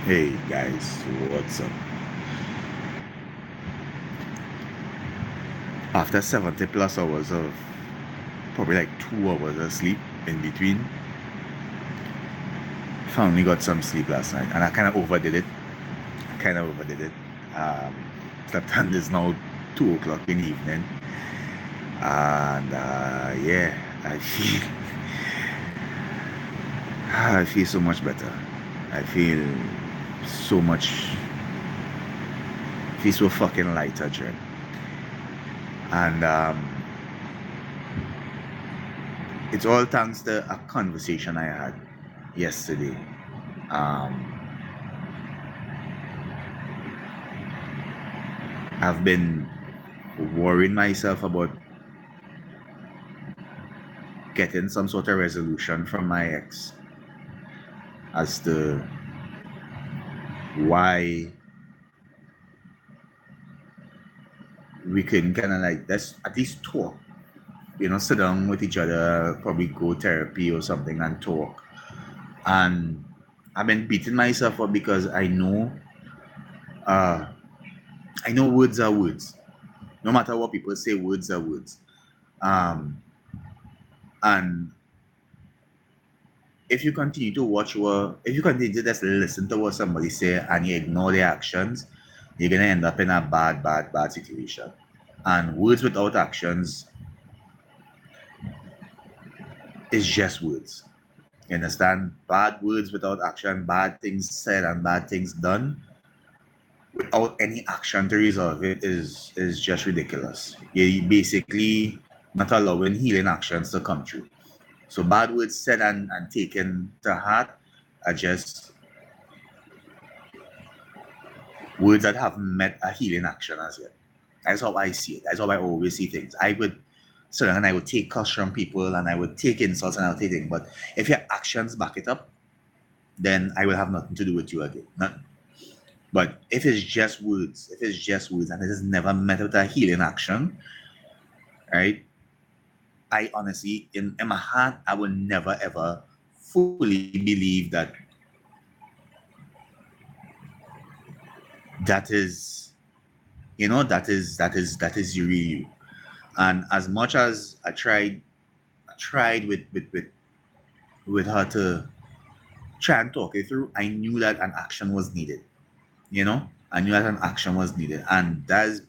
Hey guys, what's up? After 70 plus hours of probably like 2 hours of sleep in between, finally got some sleep last night and I kind of overdid it. Um, Slept and it's now 2 o'clock in the evening. And yeah, I feel so much better. I so much, feel so fucking lighter, Jen. And it's all thanks to a conversation I had yesterday. Um, I've been worrying myself about getting some sort of resolution from my ex as to why we couldn't kind of like let's at least talk, sit down with each other, probably go therapy or something and talk. And I've been beating myself up because uh, I know words are words. No matter what people say, words are words. Um, and if you continue to just listen to what somebody say and you ignore their actions, you're gonna end up in a bad situation. And words without actions is just words. You understand? Bad words without action, bad things said and bad things done without any action to resolve it is just ridiculous. You're basically not allowing healing actions to come true. So bad words said and taken to heart are just words that haven't met a healing action as yet. That's how I see it. That's how I always see things. I would sit down and I would take cuss from people and I would take insults and I would take things. But if your actions back it up, then I will have nothing to do with you again. None. But if it's just words and it has never met with a healing action, right? I honestly, in my heart, I will never ever fully believe that is, that is you. And as much as I tried with her to try and talk it through, I knew that an action was needed. I knew that an action was needed. And that's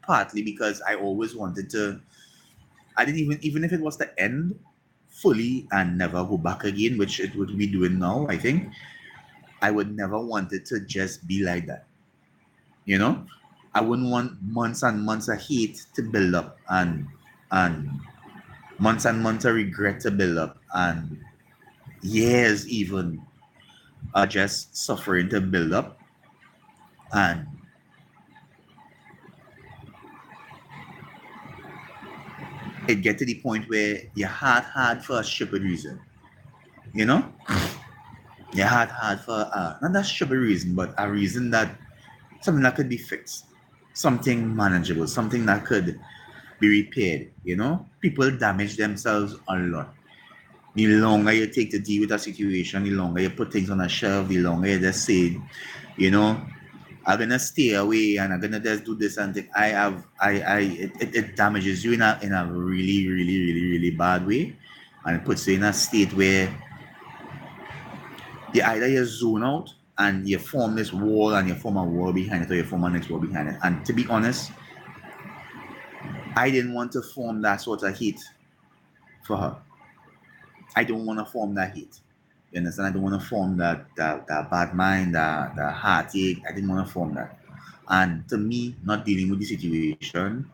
partly because I always wanted to, I didn't even if it was to end fully and never go back again, which it would be doing now, I think, I would never want it to just be like that. You know? I wouldn't want months and months of hate to build up and months and months of regret to build up and years even just suffering to build up and it get to the point where your heart hard for a stupid reason. You know? Your heart hard for not that stupid reason, but a reason that something that could be fixed. Something manageable, something that could be repaired. People damage themselves a lot. The longer you take to deal with a situation, the longer you put things on a shelf, the longer you just say, you know, I'm gonna stay away and I'm gonna just do this and that. It damages you in a really, really, really, really bad way. And it puts you in a state where either you zone out and you form this wall and you form a wall behind it or you form a next wall behind it. And to be honest, I didn't want to form that sort of hate for her. I don't want to form that hate. You understand? I don't want to form that bad mind, that heartache. I didn't want to form that. And to me, not dealing with the situation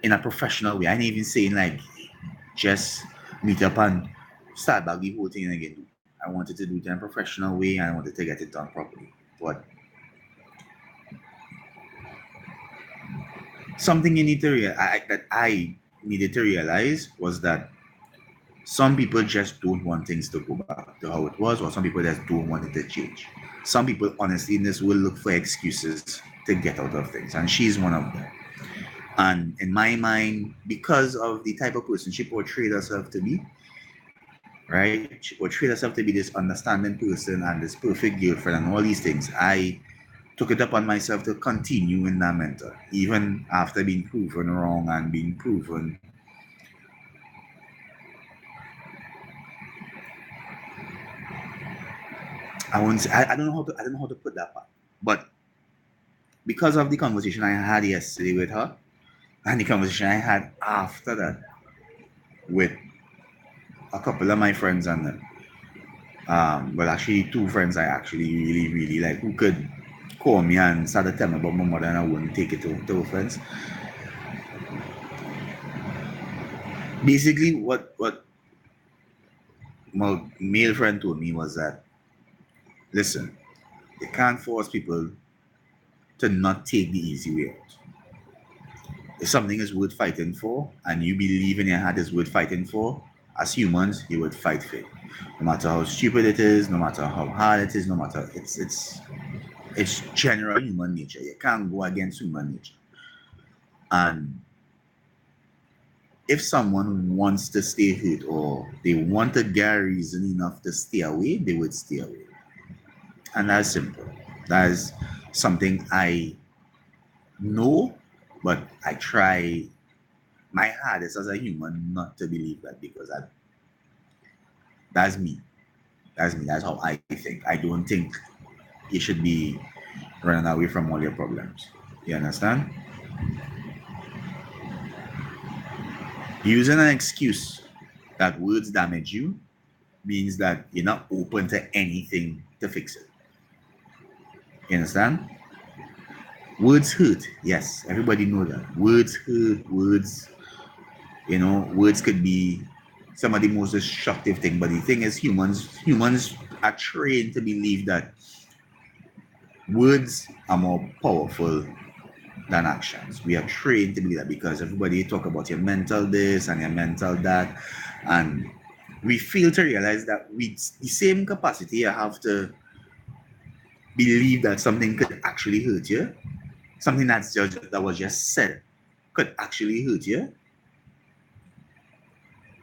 in a professional way, I ain't even saying like just meet up and start back the whole thing again. I wanted to do it in a professional way and I wanted to get it done properly. But something you need to that I needed to realize was that some people just don't want things to go back to how it was, or some people just don't want it to change. Some people, honestly, in this will look for excuses to get out of things, and she's one of them. And in my mind, because of the type of person she portrayed herself to be, right? She portrayed herself to be this understanding person and this perfect girlfriend and all these things. I took it upon myself to continue in that mentor, even after being proven wrong and being proven. I won't. Say, I don't know how to. I don't know how to put that part. But because of the conversation I had yesterday with her, and the conversation I had after that with a couple of my friends and well, actually two friends I actually really like, who could call me and start to tell me about my mother, and I wouldn't take it to offense. Basically, what my male friend told me was that, listen, you can't force people to not take the easy way out. If something is worth fighting for and you believe in your heart is worth fighting for, as humans, you would fight for it. No matter how stupid it is, no matter how hard it is, no matter it's general human nature. You can't go against human nature. And if someone wants to stay hurt or they want to get a reason enough to stay away, they would stay away. And that's simple. That is something I know, but I try my hardest as a human not to believe that, because that's me. That's me. That's how I think. I don't think you should be running away from all your problems. You understand? Using an excuse that words damage you means that you're not open to anything to fix it. You understand? Words hurt. Yes, everybody know that. Words hurt. Words, words could be some of the most destructive thing. But the thing is, humans are trained to believe that words are more powerful than actions. We are trained to believe that, because everybody talk about your mental this and your mental that, and we fail to realize that with the same capacity you have to believe that something could actually hurt you, something that was just said could actually hurt you.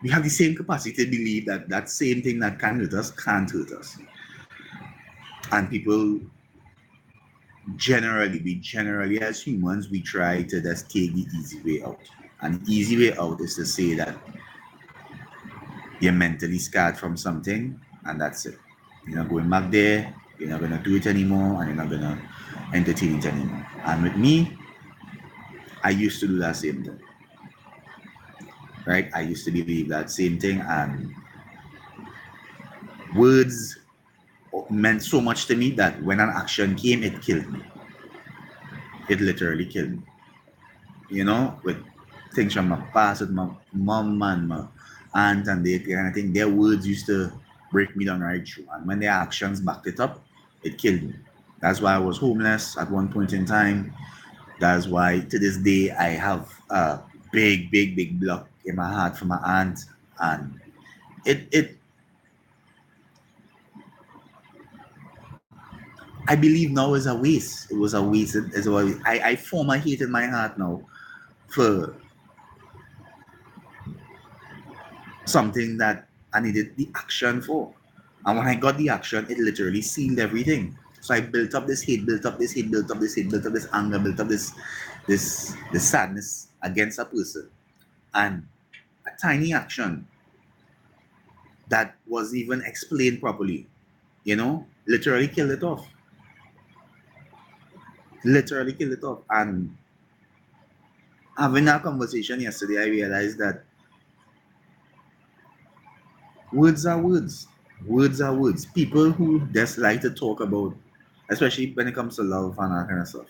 We have the same capacity to believe that that same thing that can hurt us can't hurt us. And people generally as humans, we try to just take the easy way out. And the easy way out is to say that you're mentally scarred from something, and that's it. You're not going back there, you're not gonna do it anymore, and you're not gonna entertain it anymore. And with me, I used to do that same thing. Right? I used to believe that same thing, and words meant so much to me that when an action came, it killed me. It literally killed me. With things from my past, with my mom and my aunt and they kind of thing, their words used to break me down right through. And when their actions backed it up, it killed me. That's why I was homeless at one point in time. That's why to this day I have a big block in my heart for my aunt. And it I believe now is a waste. It was a waste. I form a hate in my heart now for something that I needed the action for. And when I got the action, it literally sealed everything. So I built up this hate, built up this hate, built up this hate, built up this anger, built up this sadness against a person. And a tiny action that wasn't even explained properly, literally killed it off. Literally killed it off. And having that conversation yesterday, I realized that words are words. Words are words. People who just like to talk about, especially when it comes to love and that kind of stuff.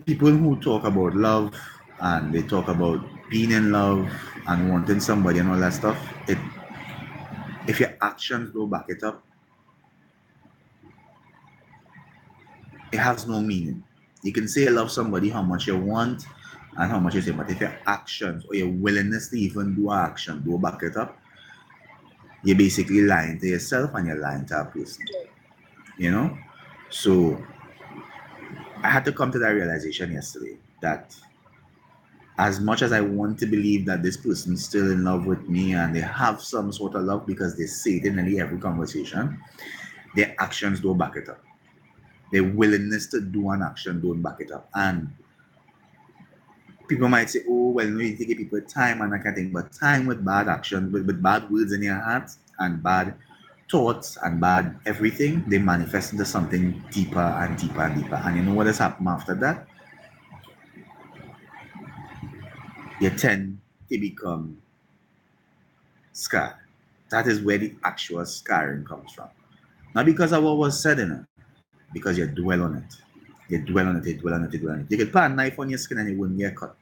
People who talk about love and they talk about being in love and wanting somebody and all that stuff, if your actions don't back it up, it has no meaning. You can say you love somebody how much you want and how much you say, but if your actions or your willingness to even do an action don't back it up, you're basically lying to yourself and you're lying to a person. So I had to come to that realization yesterday that as much as I want to believe that this person's still in love with me and they have some sort of love because they say it in nearly every conversation, their actions don't back it up. Their willingness to do an action don't back it up. And people might say, oh, well, no, you take people time and that kind of thing, but time with bad action, with bad words in your heart and bad thoughts and bad everything, they manifest into something deeper and deeper and deeper. And you know what has happened after that? You tend to become scarred. That is where the actual scarring comes from. Not because of what was said in it, because you dwell on it. You dwell on it, you dwell on it, you dwell on it. You could put a knife on your skin and it wouldn't get cut.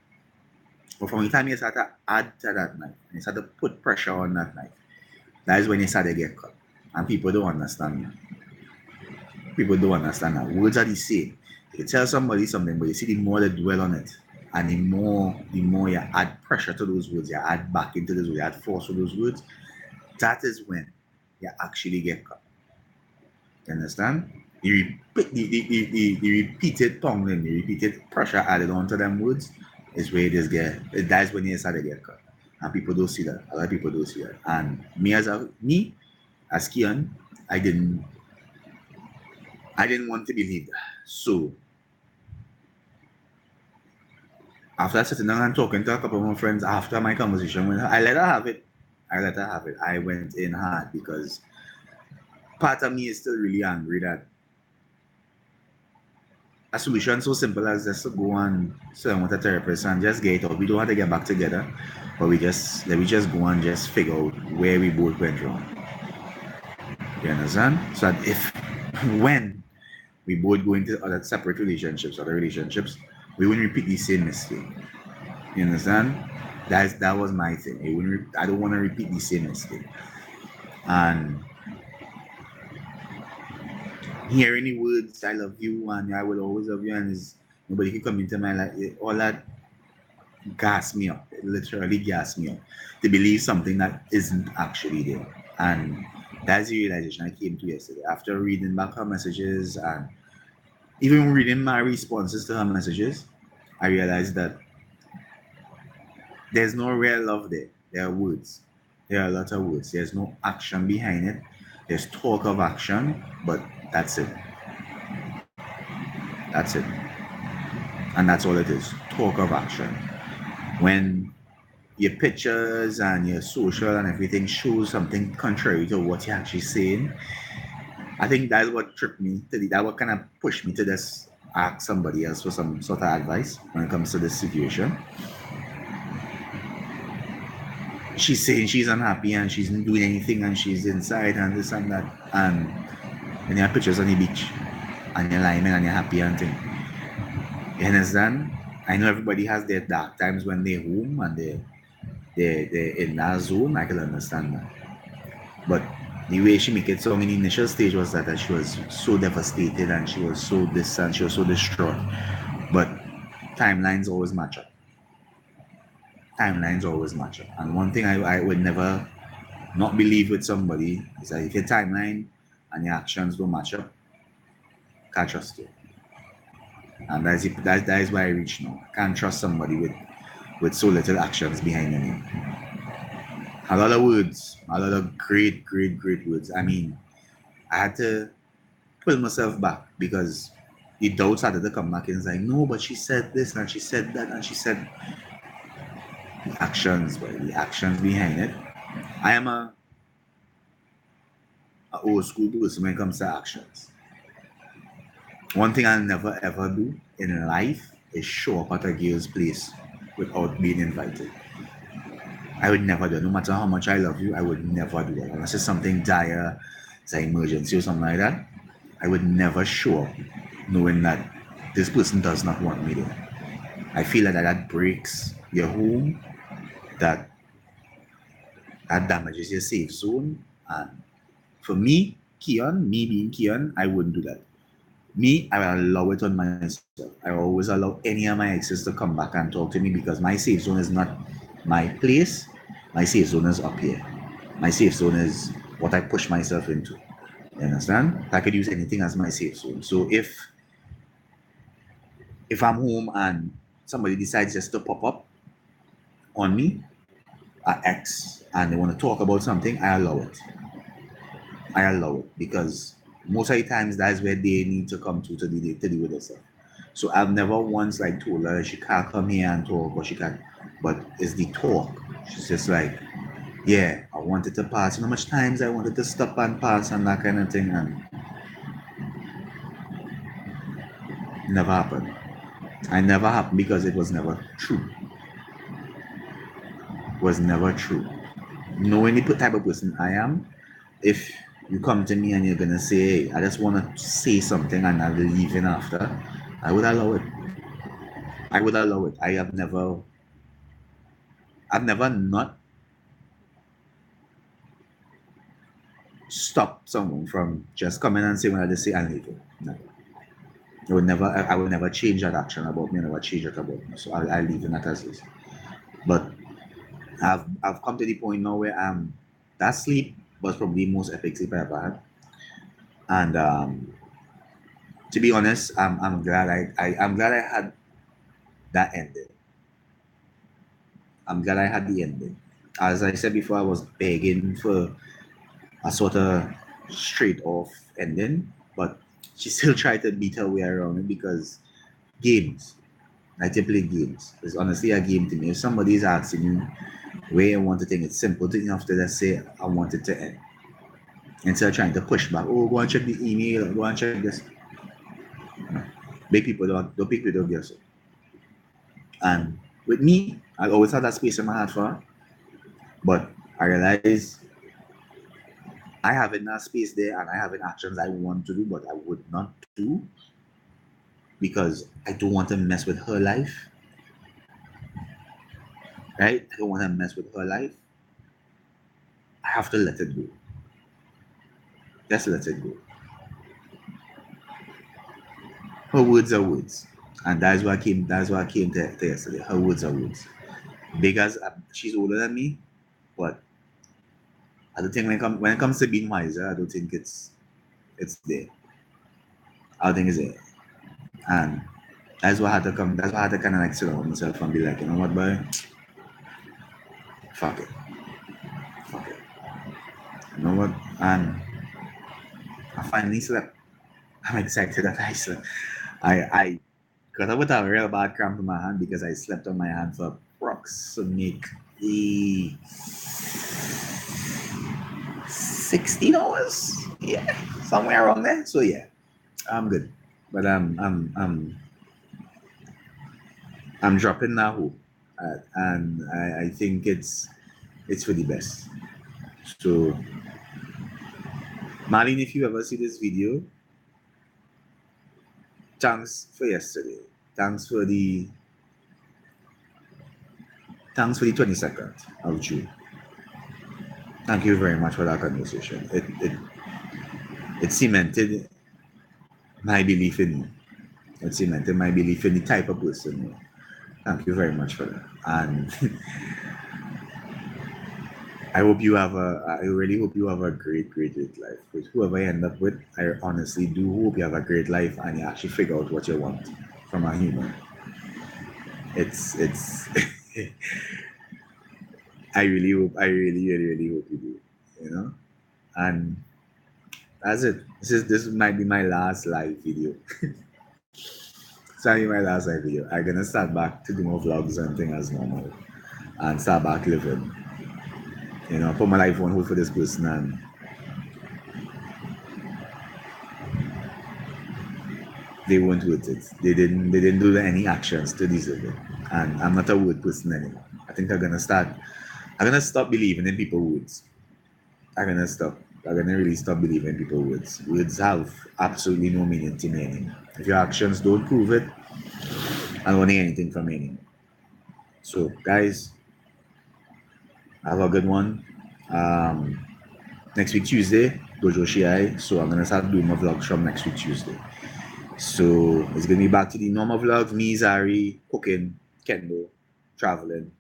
But from the time you start to add to that knife, and you start to put pressure on that knife, that is when you start to get cut. And people don't understand that. People don't understand that. Words are the same. You tell somebody something, but you see the more they dwell on it, and the more you add pressure to those words, you add back into those words, you add force to those words, that is when you actually get cut. You understand? The repeated tonguing, the repeated pressure added onto them words is where it is that's when you start to get cut. And people don't see that. A lot of people don't see that. And me as Kian, I didn't want to believe that. So after sitting down and talking to a couple of my friends after my conversation with her, I let her have it. I went in hard because part of me is still really angry that a solution so simple as just to go and sit down with a therapist and just get it out. We don't have to get back together, but let me just go and just figure out where we both went wrong. You understand? So that when we both go into other separate relationships, we wouldn't repeat the same mistake. You understand? That was my thing. I don't want to repeat the same mistake. And hearing the words "I love you" and "I will always love you" and nobody can come into my life, all that gas me up. It literally gas me up to believe something that isn't actually there. And that's the realization I came to yesterday after reading back her messages and even reading my responses to her messages. I realized that there's no real love there. There are words. There are a lot of words. There's no action behind it. There's talk of action, but that's it. That's it. And that's all it is. Talk of action. When your pictures and your social and everything shows something contrary to what you're actually saying, I think that's what tripped me. That what kind of pushed me to just ask somebody else for some sort of advice when it comes to this situation. She's saying she's unhappy and she's not doing anything and she's inside and this and that. And when you have pictures on the beach and you're lying and you're happy and thing. You understand? I know everybody has their dark times when they're home and they're in that zone. I can understand that. But the way she make it sound in the initial stage was that she was so devastated and she was so distant, she was so distraught. But timelines always match up. Timelines always match up. And one thing I would never not believe with somebody is that if your timeline and your actions don't match up, can't trust you. And that is why I reach now. I can't trust somebody with so little actions behind the name. A lot of words, a lot of great words. I mean, I had to pull myself back because the doubts started to come back and it's like, no, but she said this and she said that and she said the actions behind it. I am a old school person when it comes to actions. One thing I'll never ever do in life is show up at a girl's place without being invited. I would never do it. No matter how much I love you, I would never do that. Unless it's something dire, it's an emergency or something like that, I would never show up knowing that this person does not want me there. I feel that breaks your home, that damages your safe zone. And for me, me being Kian, I wouldn't do that. Me, I will allow it on myself. I always allow any of my exes to come back and talk to me because my safe zone is not my place. My safe zone is up here. My safe zone is what I push myself into. You understand? I could use anything as my safe zone. So if I'm home and somebody decides just to pop up on me, an ex, and they want to talk about something, I allow it. I allow it because most of the times that's where they need to come to deal with themselves. So I've never once like told her she can't come here and talk or she can't, but it's the talk. She's just like, yeah, I wanted to pass. You know how much times I wanted to stop and pass and that kind of thing, and never happened. I never happened because it was never true. It was never true. Knowing the type of person I am, if you come to me and you're gonna say, hey, I just wanna say something and I'll leave in after, I would allow it. I would allow it. I've never not stopped someone from just coming and saying what I just say and leaving. No. I would never change that action about me, I never change it about me. So I leave in that as is. But I've come to the point now where that sleep was probably the most epic sleep I ever had. And to be honest, I'm glad I'm glad I had that ending. I'm glad I had the ending. As I said before, I was begging for a sort of straight off ending, but she still tried to beat her way around it because games. I like to play games. It's honestly a game to me. If somebody is asking you where you want to think, it's simple to enough to just say, I want it to end. Instead of trying to push back, oh, go and check the email, go and check this. No. Big people don't get so. And with me, I always had that space in my heart for her. But I realize I have in that space there and I have in actions I want to do, but I would not do because I don't want to mess with her life. Right? I don't want to mess with her life. I have to let it go. Just let it go. Her words are words. And that's what came to yesterday. Her words are words. Big as she's older than me, but I don't think when it comes to being wiser, I don't think it's there. I don't think it's there. And that's what I had to come. That's why I had to kind of like sit down with myself and be like, you know what, boy? Fuck it. Fuck it. You know what? And I finally slept. I'm excited that I slept. I got up with a real bad cramp in my hand because I slept on my hand for approximately 16 hours. Yeah, somewhere around there. So yeah, I'm good. But I'm dropping that hope, and I think it's for the best. So, Marlene, if you ever see this video, thanks for yesterday. Thanks for the 22nd of June. Thank you very much for that conversation. It cemented my belief in you. It cemented my belief in the type of person you are. Thank you very much for that. And I really hope you have a great life. With whoever you end up with, I honestly do hope you have a great life and you actually figure out what you want from a human. It's I really hope you do, you know? And that's it. This might be my last live video. Sorry, my last live video. I'm gonna start back to do more vlogs and things as normal and start back living. You know, put my life on hold for this person and they weren't with it. They didn't do any actions to deserve it. And I'm not a word person anymore. I think I'm gonna stop believing in people's words. I'm gonna really stop believing in people's words. Words have absolutely no meaning to me anymore. If your actions don't prove it, I don't need anything from anyone. So guys, have a good one. Next week Tuesday, Dojo Shiai. So I'm gonna start doing my vlogs from next week Tuesday. So it's gonna be back to the normal vlog. Me, Zari, cooking, Kendo, traveling.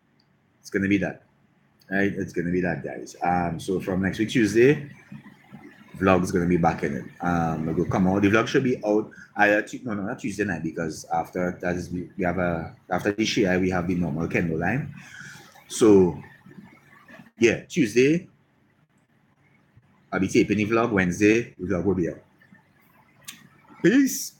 It's gonna be that. Right? It's gonna be that, guys. So from next week Tuesday, vlog is gonna be back in it. It will come out. The vlog should be out not Tuesday night because after that is we have after the Shiai we have the normal Kendo line. So yeah, Tuesday I'll be taping the vlog. Wednesday the vlog will be out. Peace.